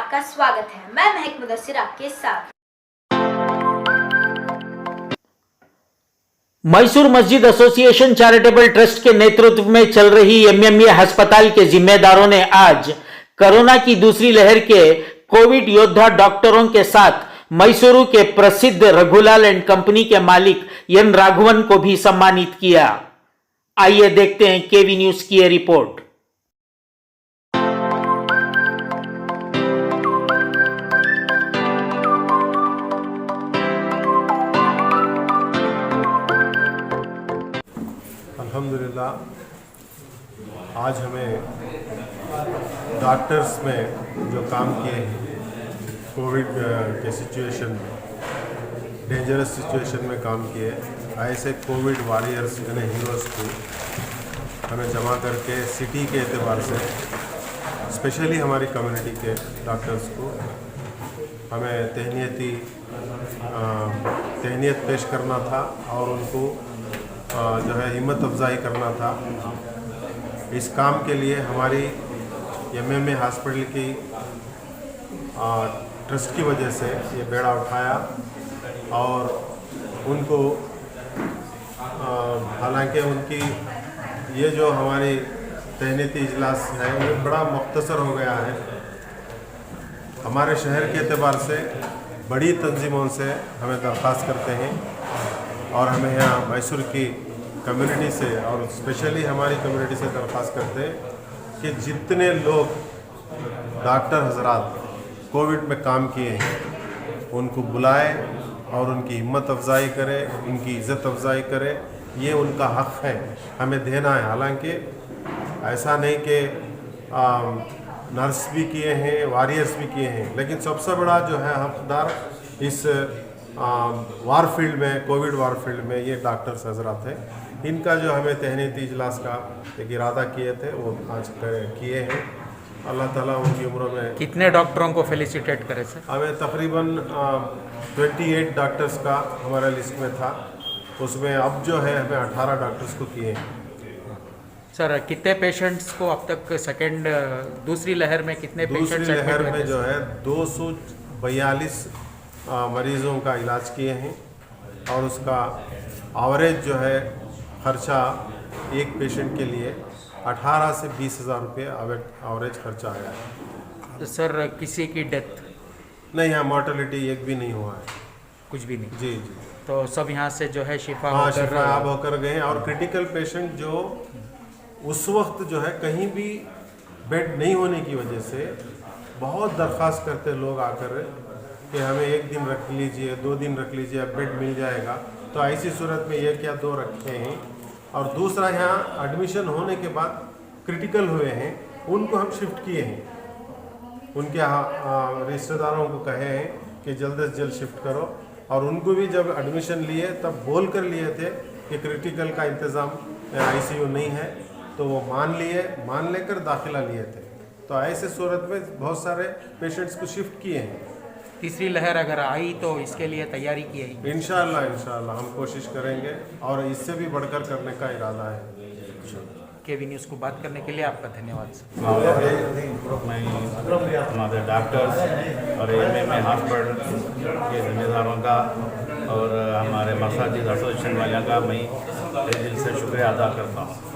आपका स्वागत है। मैं महक मुदस्सिर आपके साथ। मैसूर मस्जिद एसोसिएशन चैरिटेबल ट्रस्ट के नेतृत्व में चल रही एमएमए अस्पताल के जिम्मेदारों ने आज कोरोना की दूसरी लहर के कोविड योद्धा डॉक्टरों के साथ मैसूरू के प्रसिद्ध रघुलाल एंड कंपनी के मालिक एन राघवन को भी सम्मानित किया। आइए देखते हैं केवी न्यूज की यह रिपोर्ट। अल्हम्दुलिल्लाह आज हमें डॉक्टर्स में जो काम किए हैं कोविड के सिचुएशन में, डेंजरस सिचुएशन में काम किए, ऐसे कोविड वॉरियर्स यानी हीरोज़ को हमें जमा करके सिटी के एतबार से स्पेशली हमारी कम्युनिटी के डॉक्टर्स को हमें तहनीत पेश करना था और उनको जो है हिम्मत अफजाई करना था। इस काम के लिए हमारी एमएमए हॉस्पिटल की ट्रस्ट की वजह से ये बेड़ा उठाया और उनको हालांकि उनकी ये जो हमारी तहनीती इजलास है ये बड़ा मुख्तसर हो गया है। हमारे शहर के एतबार से बड़ी तंजीमों से हमें दरख्वास्त करते हैं और हमें यहाँ मैसूर की कम्युनिटी से और स्पेशली हमारी कम्युनिटी से दरख्वास्त करते हैं कि जितने लोग डॉक्टर हजरात कोविड में काम किए हैं उनको बुलाए और उनकी हिम्मत अफजाई करे, उनकी इज़्ज़त अफजाई करे। ये उनका हक़ है, हमें देना है। हालांकि ऐसा नहीं कि नर्स भी किए हैं, वॉरियर्स भी किए हैं, लेकिन सबसे बड़ा जो है हकदार इस वार फील्ड में, कोविड वार फील्ड में ये डॉक्टर्स हजरात हैं। इनका जो हमें तहनीती इजलास का एक इरादा किए थे वो आज किए हैं। अल्लाह ताला उनकी उम्र में। कितने डॉक्टरों को फेलिसिटेट करे सर? हमें तकरीबन 28 डॉक्टर्स का हमारा लिस्ट में था, उसमें अब जो है हमें 18 डॉक्टर्स को किए हैं। सर कितने पेशेंट्स को अब तक दूसरी लहर में कितने पेशेंट्स? दूसरी लहर में जो है 242 मरीज़ों का इलाज किए हैं और उसका एवरेज जो है खर्चा एक पेशेंट के लिए 18 से 20 हज़ार रुपये एवरेज खर्चा आया है। तो सर किसी की डेथ नहीं, यहाँ मोर्टेलिटी एक भी नहीं हुआ है, कुछ भी नहीं? जी जी। तो सब यहाँ से जो है शिफा शिफायाब होकर गए हैं। और क्रिटिकल पेशेंट जो उस वक्त जो है कहीं भी बेड नहीं होने की वजह से बहुत दरख्वास्त करते लोग आकर कि हमें 1 दिन रख लीजिए, 2 दिन रख लीजिए, बेड मिल जाएगा। तो ऐसी सूरत में 1 या 2 रखे हैं। और दूसरा, यहाँ एडमिशन होने के बाद क्रिटिकल हुए हैं, उनको हम शिफ्ट किए हैं। उनके रिश्तेदारों को कहे हैं कि जल्द से जल्द शिफ्ट करो। और उनको भी जब एडमिशन लिए तब बोल कर लिए थे कि क्रिटिकल का इंतज़ाम आईसीयू नहीं है, तो वो मान लेकर दाखिला लिए थे। तो ऐसे सूरत में बहुत सारे पेशेंट्स को शिफ्ट किए हैं। तीसरी लहर अगर आई तो इसके लिए तैयारी की है? इंशाअल्लाह हम कोशिश करेंगे और इससे भी बढ़कर करने का इरादा है। केवी न्यूज़ को बात करने के लिए आपका धन्यवाद सर। हमारे डॉक्टर्स और एमएमए हॉस्पिटल के जिम्मेदारों का और हमारे मसाजिद एसोसिएशन वालों का मैं दिल से शुक्रिया अदा करता हूँ।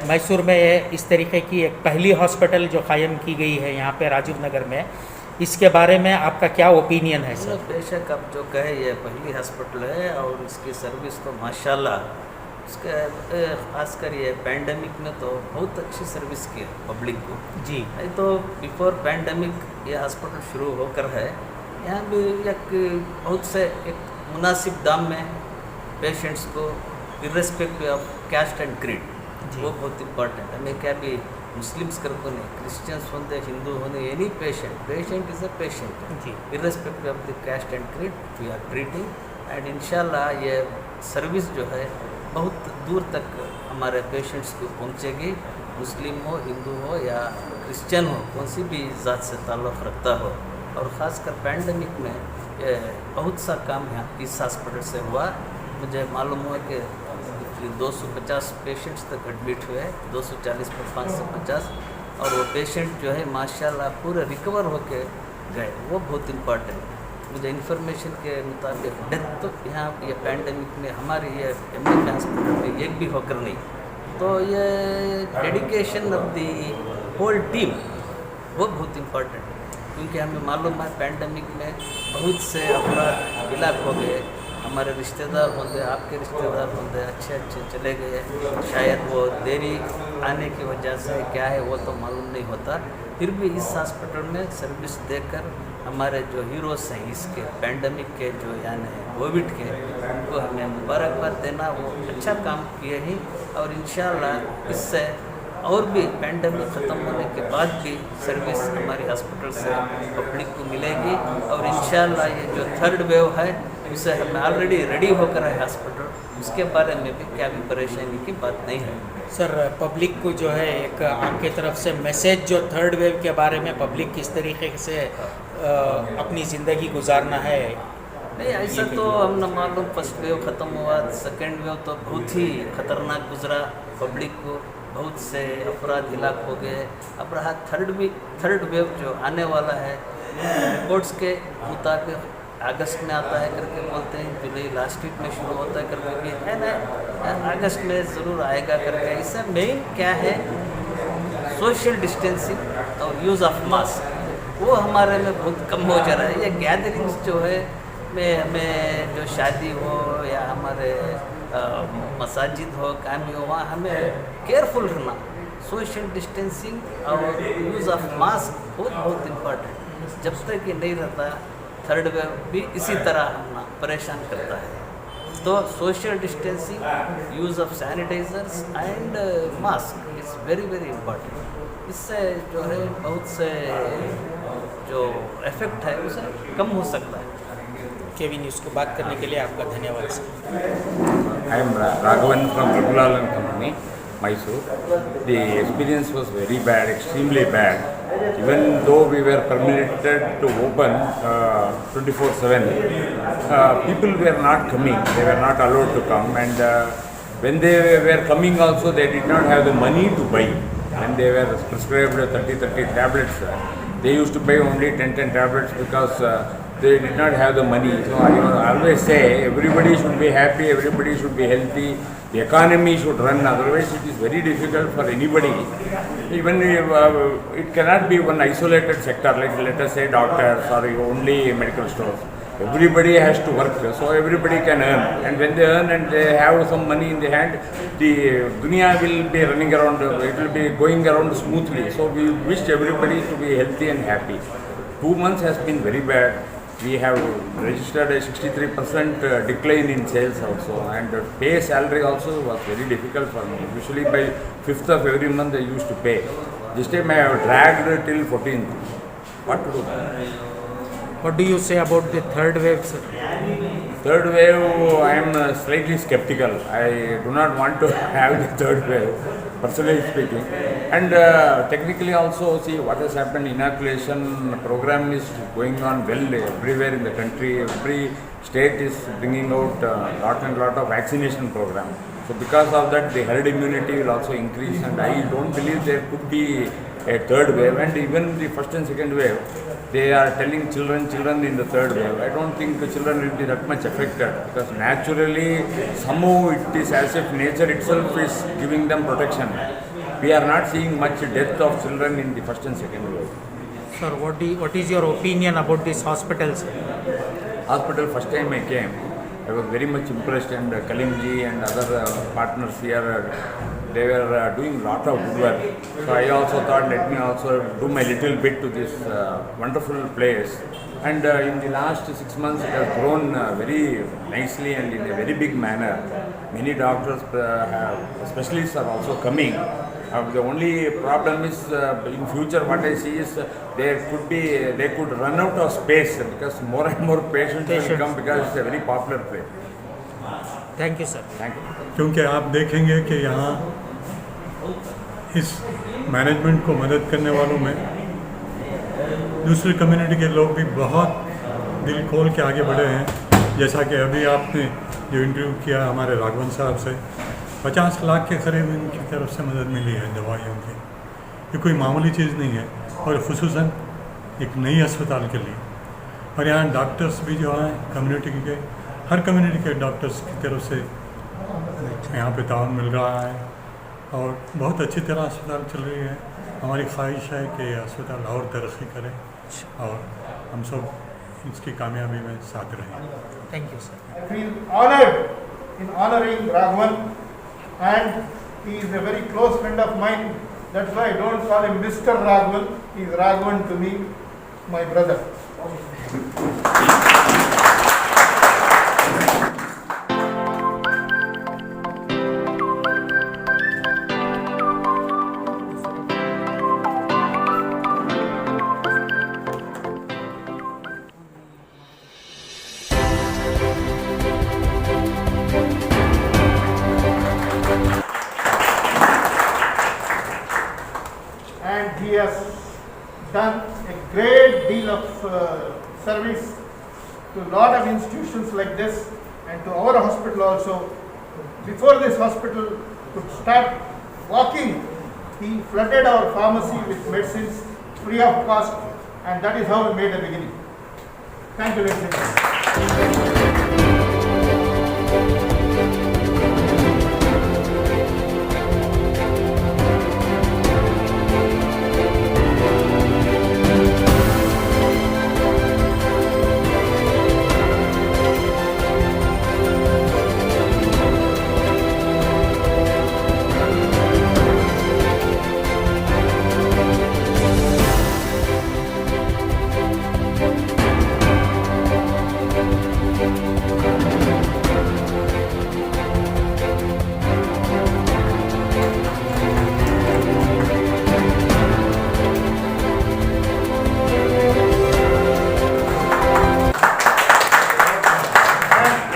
मैसूर में इस तरीके की एक पहली हॉस्पिटल जो कायम की गई है यहाँ पे राजीव नगर में, इसके बारे में आपका क्या ओपिनियन है सर? बेशक आप जो कहे ये पहली हॉस्पिटल है और इसकी सर्विस तो माशाल्लाह, उसके खासकर ये पैंडमिक में तो बहुत अच्छी सर्विस की है पब्लिक को। जी, नहीं तो बिफोर पैंडमिक ये हॉस्पिटल शुरू होकर है, यहाँ भी एक बहुत से एक मुनासिब दाम में पेशेंट्स को irrespective of caste and creed, वो बहुत इंपॉर्टेंट है। मैं क्या भी मुस्लिम्स करको नहीं, क्रिश्चियंस होते, हिंदू होते, any patient is a patient irrespective of the caste and creed we are treating. And इंशाल्लाह ये सर्विस जो है बहुत दूर तक हमारे पेशेंट्स को पहुंचेगी। मुस्लिम हो, हिंदू हो या क्रिश्चियन हो, कौन सी भी ज़ात से ताल्लुक़ रखता हो। और ख़ासकर पैंडमिक में बहुत सा काम यहाँ इस हॉस्पिटल से हुआ। मुझे मालूम हुआ कि 250 पेशेंट्स तक एडमिट हुए, 240 पर 550 और वो पेशेंट जो है माशाल्लाह पूरे रिकवर होके गए, वो बहुत इम्पोर्टेंट। मुझे इन्फॉर्मेशन के मुताबिक डेथ तो यहाँ ये पैंडमिक में हमारे ये एमएमए हॉस्पिटल में एक भी होकर नहीं, तो ये dedication of the whole team वो बहुत इम्पोर्टेंट, क्योंकि हमें मालूम है पैंडमिक में बहुत से अफराद हिलाक हो गए, हमारे रिश्तेदार होंगे, आपके रिश्तेदार होंगे, अच्छे चले गए, शायद वो देरी आने की वजह से क्या है वो तो मालूम नहीं होता। फिर भी इस हॉस्पिटल में सर्विस देकर हमारे जो हीरोज़ हैं इसके पैंडमिक के जो यानी कोविड के, उनको हमें मुबारकबाद देना, वो अच्छा काम किए ही, और इंशाअल्लाह इससे और भी पैंडमिक ख़त्म होने के बाद भी सर्विस हमारी हॉस्पिटल से पब्लिक को मिलेगी, और इंशाअल्लाह ये जो थर्ड वेव है उसे हमें ऑलरेडी रेडी होकर है हॉस्पिटल, उसके बारे में भी क्या भी परेशानी की बात नहीं है। सर, पब्लिक को जो है एक आपके तरफ से मैसेज जो थर्ड वेव के बारे में पब्लिक किस तरीके से अपनी ज़िंदगी गुजारना है? नहीं, ऐसा तो हम न मालूम, फर्स्ट वेव ख़त्म हुआ, सेकेंड वेव तो बहुत ही ख़तरनाक गुजरा, पब्लिक को बहुत से अफराद हिलाक हो गए। अब रहा थर्ड वेव जो आने वाला है, रिपोर्ट्स के मुताबिक अगस्त में आता है करके बोलते हैं, जुलाई लास्ट वीक में शुरू होता है करके भी है ना, अगस्त में ज़रूर आएगा करके। इससे मेन क्या है, सोशल डिस्टेंसिंग और यूज़ ऑफ मास्क, वो हमारे में बहुत कम हो जा रहा है। ये गैदरिंग्स जो है में हमें जो शादी हो या हमारे मसाजिद हो, काम हो, वहाँ हमें केयरफुल रहना, सोशल डिस्टेंसिंग और यूज़ ऑफ मास्क बहुत इम्पोर्टेंट। जब तक ये नहीं रहता, थर्ड वेव भी इसी तरह हमना परेशान करता है। तो social distancing, use of sanitisers and mask is very very important. इससे जो है बहुत से जो इफ़ेक्ट है उसे कम हो सकता है। केवी न्यूज़ को बात करने के लिए आपका धन्यवाद sir. I am Raghavan from Raghulan Company, Mysore. The experience was very bad, extremely bad. Even though we were permitted to open 24/7, people were not coming. They were not allowed to come, and when they were coming also, they did not have the money to buy. When they were prescribed 30 tablets, they used to buy only 10 tablets because they did not have the money. So I always say everybody should be happy, everybody should be healthy, the economy should run, otherwise it is very difficult for anybody. Even it cannot be one isolated sector, like let us say doctors or only medical stores. Everybody has to work, so everybody can earn, and when they earn and they have some money in the hand, the dunya will be running around, it will be going around smoothly. So we wish everybody to be healthy and happy. 2 months has been very bad. We have registered a 63% decline in sales also, and pay salary also was very difficult for me. Usually by 5th of every month I used to pay. This time I have dragged till 14th. What to do? What do you say about the third wave, sir? Third wave, I am slightly skeptical. I do not want to have the third wave, personally speaking. And technically also, see what has happened, inoculation program is going on well everywhere in the country. Every state is bringing out lot of vaccination program. So because of that, the herd immunity will also increase, and I don't believe there could be a third wave. And even the first and second wave, they are telling children in the third wave. I don't think the children will be that much affected, because naturally somehow it is as if nature itself is giving them protection. We are not seeing much death of children in the first and second wave. Sir, what is your opinion about this hospital, sir? Hospital, first time I came, I was very much impressed, and Kalimji and other partners here, they were doing lot of good work. So I also thought, let me also do my little bit to this wonderful place. And in the last 6 months, it has grown very nicely and in a very big manner. Many doctors, specialists are also coming. The only problem is in future what I see is they could run out of space, because more and more patients will come, because it's a very popular place. Thank you, sir. Thank you. क्योंकि आप देखेंगे कि यहाँ इस management को मदद करने वालों में दूसरी कम्युनिटी के लोग भी बहुत दिल खोल के आगे बढ़े हैं। जैसा कि अभी आपने जो इंटरव्यू किया हमारे राघवन साहब से, 50 लाख के करीब इनकी तरफ से मदद मिली है दवाइयों की। ये कोई मामूली चीज़ नहीं है, और खुसूसन एक नई अस्पताल के लिए। और यहाँ डॉक्टर्स भी जो हैं कम्युनिटी के, हर कम्युनिटी के डॉक्टर्स की तरफ से यहाँ पे ताउन मिल रहा है और बहुत अच्छी तरह अस्पताल चल रही है। हमारी ख्वाहिश है कि ये अस्पताल और तरक्की करे और हम सब इसकी कामयाबी में साथ रहें। Thank you sir. I feel honored in honoring Raghavan, and he is a very close friend of mine. That's why I don't call him Mr. Raghavan. He is Raghavan to me, my brother. And he has done a great deal of service to a lot of institutions like this and to our hospital also. Before this hospital could start walking, he flooded our pharmacy with medicines free of cost, and that is how we made a beginning. Thank you, ladies and gentlemen.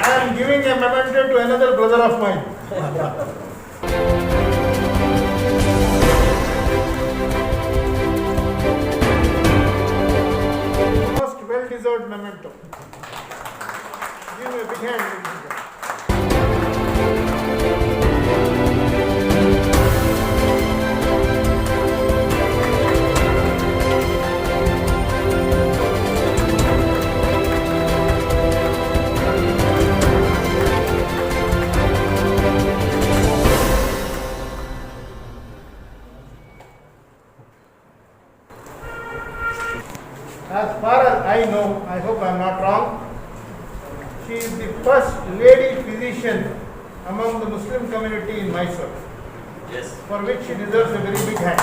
I am giving a memento to another brother of mine. Most well-deserved memento. Give me a big hand, ladies and gentlemen. As far as I know, I hope I am not wrong, she is the first lady physician among the Muslim community in Mysore. Yes. For which she deserves a very big hand.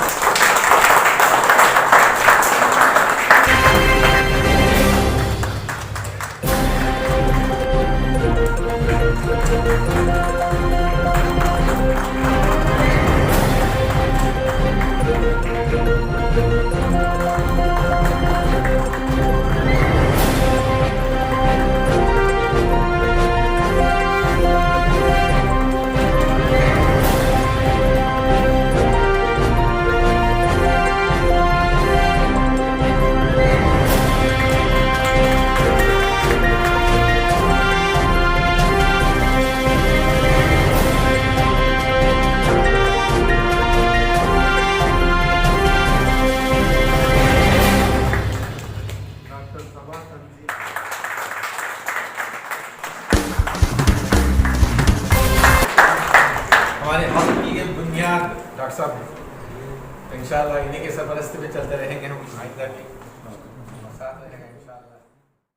हमारे hospital के बुनियाद doctor साहब हैं, इंशाल्लाह इन्हीं के सरपरस्ती में चलते रहेंगे हम आइंदा भी।